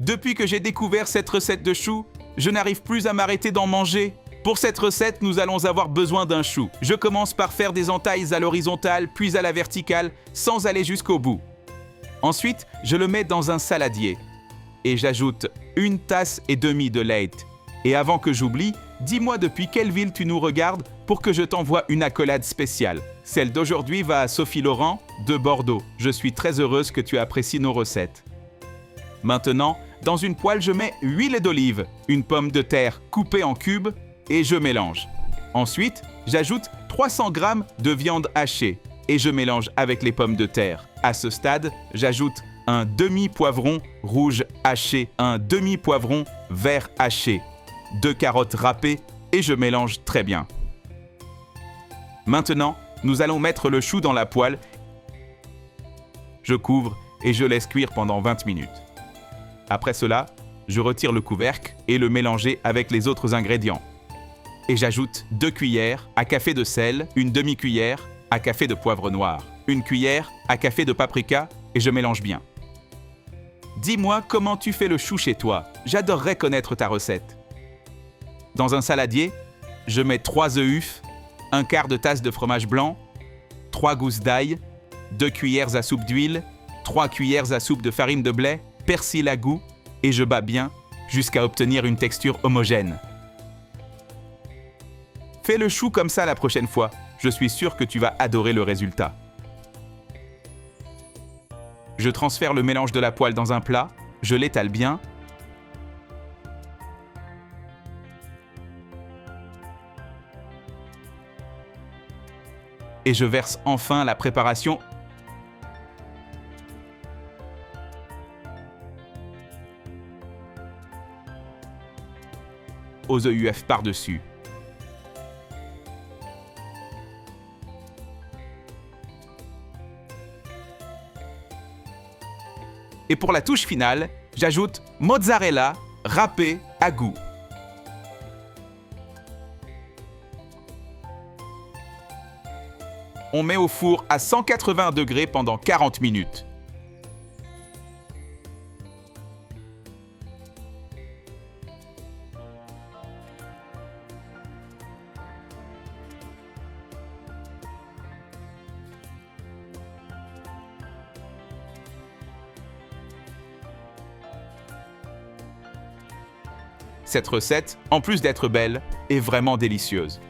Depuis que j'ai découvert cette recette de choux, je n'arrive plus à m'arrêter d'en manger. Pour cette recette, nous allons avoir besoin d'un chou. Je commence par faire des entailles à l'horizontale, puis à la verticale, sans aller jusqu'au bout. Ensuite, je le mets dans un saladier. Et j'ajoute 1,5 tasse de lait. Et avant que j'oublie, dis-moi depuis quelle ville tu nous regardes pour que je t'envoie une accolade spéciale. Celle d'aujourd'hui va à Sophie Laurent, de Bordeaux. Je suis très heureuse que tu apprécies nos recettes. Maintenant, dans une poêle, je mets huile d'olive, une pomme de terre coupée en cubes et je mélange. Ensuite, j'ajoute 300 g de viande hachée et je mélange avec les pommes de terre. À ce stade, j'ajoute un demi-poivron rouge haché, un demi-poivron vert haché, 2 carottes râpées et je mélange très bien. Maintenant, nous allons mettre le chou dans la poêle. Je couvre et je laisse cuire pendant 20 minutes. Après cela, je retire le couvercle et le mélanger avec les autres ingrédients. Et j'ajoute 2 cuillères à café de sel, une demi-cuillère à café de poivre noir, une cuillère à café de paprika et je mélange bien. Dis-moi comment tu fais le chou chez toi. J'adorerais connaître ta recette. Dans un saladier, je mets 3 œufs, 1/4 de tasse de fromage blanc, 3 gousses d'ail, 2 cuillères à soupe d'huile, 3 cuillères à soupe de farine de blé, persil à goût et je bats bien jusqu'à obtenir une texture homogène. Fais le chou comme ça la prochaine fois. Je suis sûr que tu vas adorer le résultat. Je transfère le mélange de la poêle dans un plat, je l'étale bien. Et je verse enfin la préparation aux EUF par-dessus. Et pour la touche finale, j'ajoute mozzarella râpé à goût. On met au four à 180 degrés pendant 40 minutes. Cette recette, en plus d'être belle, est vraiment délicieuse.